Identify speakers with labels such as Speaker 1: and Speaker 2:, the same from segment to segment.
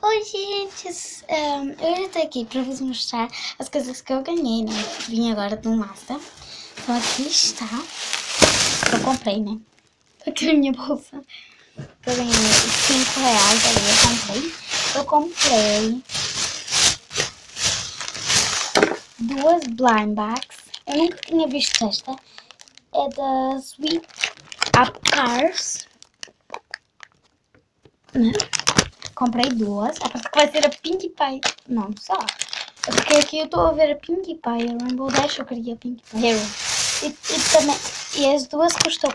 Speaker 1: Oi, gente! Eu já estou aqui para vos mostrar as coisas que eu ganhei, né? Vim agora do Master. Então aqui está. Eu comprei, né? Aqui na minha bolsa. Eu ganhei R$5 ali, eu comprei duas blind bags. Eu nunca tinha visto esta. É da Sweet Up Cars. Né? Comprei duas. É porque vai ser a Pinkie Pie. Não, só. É porque aqui eu estou a ver a Pinkie Pie. A Rainbow Dash eu queria a Pinkie Pie Hero. E as duas custou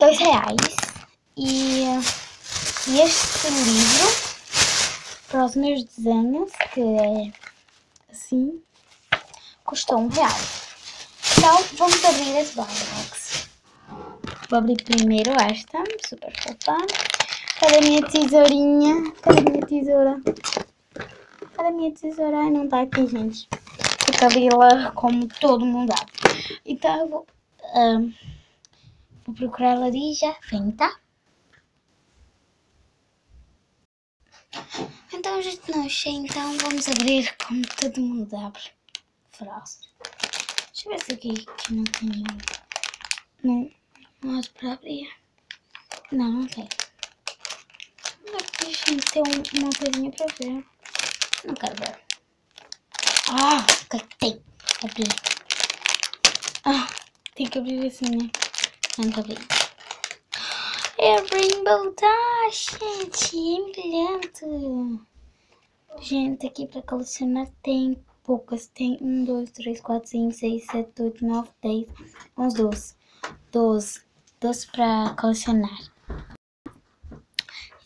Speaker 1: R$2. E este livro para os meus desenhos, que é assim, custou R$1. Então vamos abrir as box. Vou abrir primeiro esta, super fofa. Cadê a minha tesourinha? Cadê a minha tesoura? Cadê a minha tesoura? Ai, não está aqui, gente. Porque abri-la como todo mundo abre. Então eu vou procurar ela ali já. Vem, tá? Então, gente, não achei. Então vamos abrir como todo mundo abre. Frost. Deixa eu ver se aqui não tem nenhum. Não há para abrir. Não, não tem. Aqui, gente, tem uma coisinha para ver. Não quero ver. Ah, tem. Abrir. Ah, tem que abrir assim, né? Não tá abrindo. É Rainbow Dash, gente. É brilhante. Gente, aqui para colecionar tem poucas. Tem 1, 2, 3, 4, 5, 6, 7, 8, 9, 10, 11, 12. 12 para colecionar.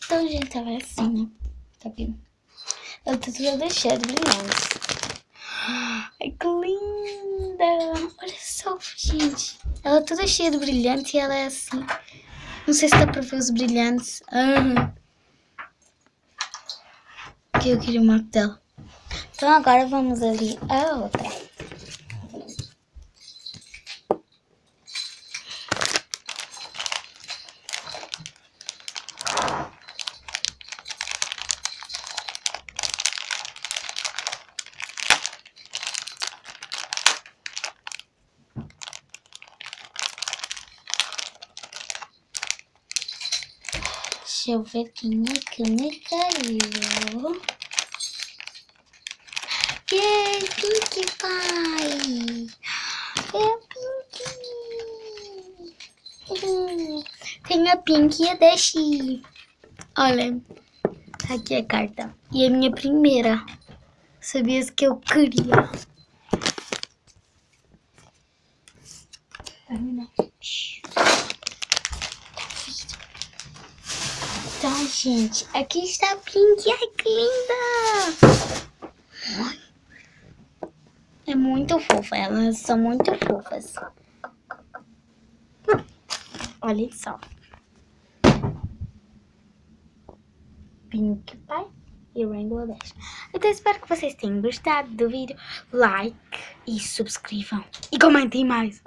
Speaker 1: Então, gente, ela é assim, né? Tá vendo? Ela tá toda cheia de brilhantes. Ai, que linda! Olha só, gente. Ela é toda cheia de brilhantes e ela é assim. Não sei se dá para ver os brilhantes. Que eu queria o mapa dela. Então agora vamos abrir a outra. Deixa eu ver quem é que me caiu. Yay, Pinkie Pie! É a Pinkie! Tem a Pinkie e a Dash. Olha, tá aqui a carta. E a minha primeira. Sabias que eu queria? Então, gente, aqui está a Pinkie. Ai, que linda! É muito fofa, elas são muito fofas. Olha só. Pinkie Pie e Rainbow Dash. Então espero que vocês tenham gostado do vídeo. Like e subscrevam. E comentem mais.